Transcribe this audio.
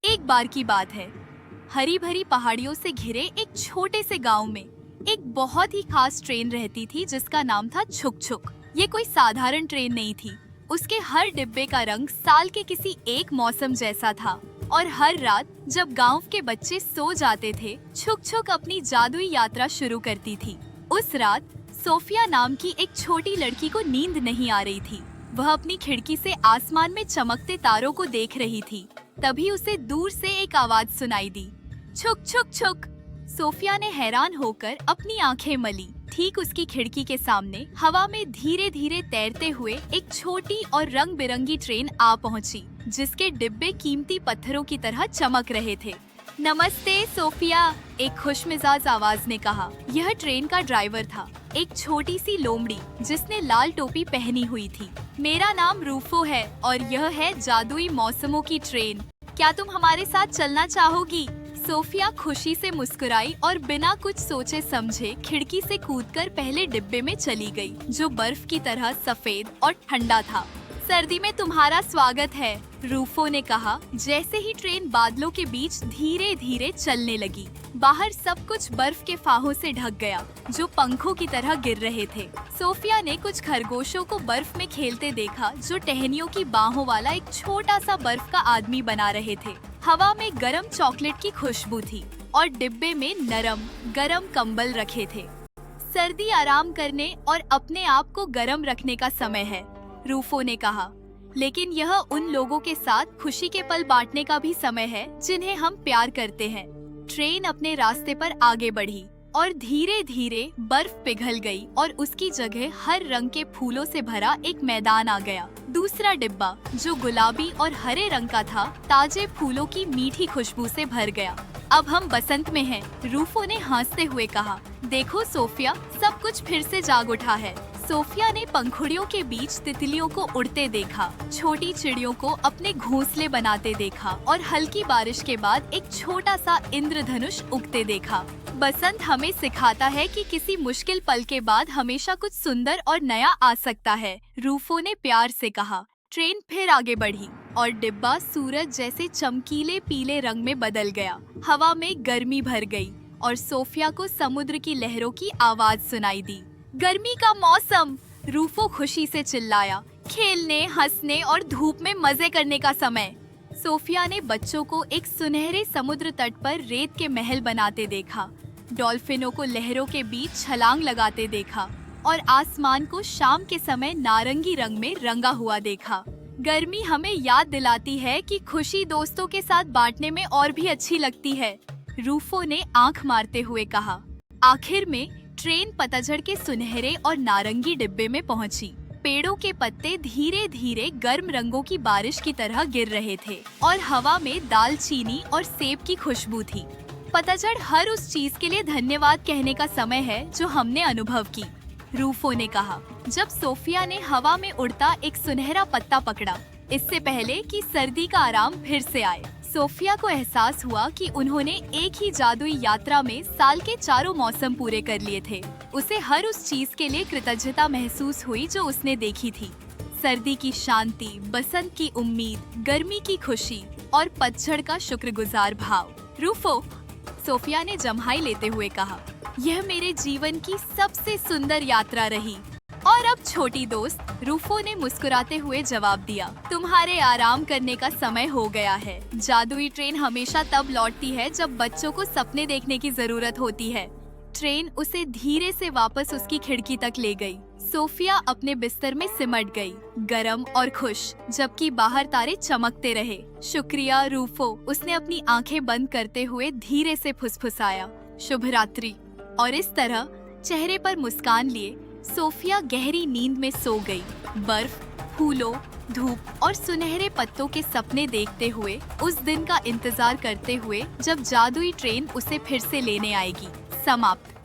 एक बार की बात है। हरी भरी पहाड़ियों से घिरे एक छोटे से गांव में एक बहुत ही खास ट्रेन रहती थी जिसका नाम था छुक छुक। ये कोई साधारण ट्रेन नहीं थी। उसके हर डिब्बे का रंग साल के किसी एक मौसम जैसा था और हर रात जब गांव के बच्चे सो जाते थे, छुक छुक अपनी जादुई यात्रा शुरू करती थी। उस रात सोफिया नाम की एक छोटी लड़की को नींद नहीं आ रही थी। वह अपनी खिड़की से आसमान में चमकते तारों को देख रही थी। तभी उसे दूर से एक आवाज सुनाई दी, छुक छुक छुक। सोफिया ने हैरान होकर अपनी आंखें मली। ठीक उसकी खिड़की के सामने हवा में धीरे धीरे तैरते हुए एक छोटी और रंग बिरंगी ट्रेन आ पहुंची, जिसके डिब्बे कीमती पत्थरों की तरह चमक रहे थे। नमस्ते सोफिया, एक खुशमिजाज आवाज ने कहा। यह ट्रेन का ड्राइवर था, एक छोटी सी लोमड़ी जिसने लाल टोपी पहनी हुई थी। मेरा नाम रूफो है और यह है जादुई मौसमों की ट्रेन। क्या तुम हमारे साथ चलना चाहोगी? सोफिया खुशी से मुस्कुराई और बिना कुछ सोचे समझे खिड़की से कूदकर पहले डिब्बे में चली गई, जो बर्फ की तरह सफेद और ठंडा था। सर्दी में तुम्हारा स्वागत है, रूफो ने कहा जैसे ही ट्रेन बादलों के बीच धीरे धीरे चलने लगी। बाहर सब कुछ बर्फ के फाहों से ढक गया, जो पंखों की तरह गिर रहे थे। सोफिया ने कुछ खरगोशों को बर्फ में खेलते देखा, जो टहनियों की बाहों वाला एक छोटा सा बर्फ का आदमी बना रहे थे। हवा में गरम चॉकलेट की खुशबू थी और डिब्बे में नरम गरम कंबल रखे थे। सर्दी आराम करने और अपने आप को गरम रखने का समय है, रूफो ने कहा। लेकिन यह उन लोगों के साथ खुशी के पल बांटने का भी समय है जिन्हें हम प्यार करते हैं। ट्रेन अपने रास्ते पर आगे बढ़ी और धीरे धीरे बर्फ पिघल गई और उसकी जगह हर रंग के फूलों से भरा एक मैदान आ गया। दूसरा डिब्बा, जो गुलाबी और हरे रंग का था, ताजे फूलों की मीठी खुशबू से भर गया। अब हम बसंत में हैं, रूफो ने हंसते हुए कहा। देखो सोफिया, सब कुछ फिर से जाग उठा है। सोफिया ने पंखुड़ियों के बीच तितलियों को उड़ते देखा, छोटी चिड़ियों को अपने घोंसले बनाते देखा और हल्की बारिश के बाद एक छोटा सा इंद्रधनुष उगते देखा। बसंत हमें सिखाता है कि किसी मुश्किल पल के बाद हमेशा कुछ सुंदर और नया आ सकता है, रूफो ने प्यार से कहा। ट्रेन फिर आगे बढ़ी और डिब्बा सूरज जैसे चमकीले पीले रंग में बदल गया। हवा में गर्मी भर गई और सोफिया को समुद्र की लहरों की आवाज सुनाई दी। गर्मी का मौसम, रूफो खुशी से चिल्लाया। खेलने, हंसने और धूप में मजे करने का समय। सोफिया ने बच्चों को एक सुनहरे समुद्र तट पर रेत के महल बनाते देखा, डॉल्फिनों को लहरों के बीच छलांग लगाते देखा और आसमान को शाम के समय नारंगी रंग में रंगा हुआ देखा। गर्मी हमें याद दिलाती है कि खुशी दोस्तों के साथ बांटने में और भी अच्छी लगती है, रूफो ने आंख मारते हुए कहा। आखिर में ट्रेन पतझड़ के सुनहरे और नारंगी डिब्बे में पहुंची। पेड़ों के पत्ते धीरे धीरे गर्म रंगों की बारिश की तरह गिर रहे थे और हवा में दालचीनी और सेब की खुशबू थी। पतझड़ हर उस चीज के लिए धन्यवाद कहने का समय है जो हमने अनुभव की, रूफो ने कहा, जब सोफिया ने हवा में उड़ता एक सुनहरा पत्ता पकड़ा, इससे पहले कि सर्दी का आराम फिर से आए। सोफिया को एहसास हुआ कि उन्होंने एक ही जादुई यात्रा में साल के चारों मौसम पूरे कर लिए थे। उसे हर उस चीज के लिए कृतज्ञता महसूस हुई जो उसने देखी थी। सर्दी की शांति, बसंत की उम्मीद, गर्मी की खुशी और पतझड़ का शुक्रगुजार भाव। रूफो, सोफिया ने जम्हाई लेते हुए कहा, यह मेरे जीवन की सबसे सुंदर यात्रा रही। और अब छोटी दोस्त, रूफो ने मुस्कुराते हुए जवाब दिया, तुम्हारे आराम करने का समय हो गया है। जादुई ट्रेन हमेशा तब लौटती है जब बच्चों को सपने देखने की जरूरत होती है। ट्रेन उसे धीरे से वापस उसकी खिड़की तक ले गई। सोफिया अपने बिस्तर में सिमट गई, गरम और खुश, जबकि बाहर तारे चमकते रहे। शुक्रिया रूफो, उसने अपनी आंखें बंद करते हुए धीरे से फुसफुसाया। शुभ रात्रि। और इस तरह चेहरे पर मुस्कान लिए सोफिया गहरी नींद में सो गई, बर्फ, फूलों, धूप और सुनहरे पत्तों के सपने देखते हुए, उस दिन का इंतजार करते हुए जब जादुई ट्रेन उसे फिर से लेने आएगी। समाप्त।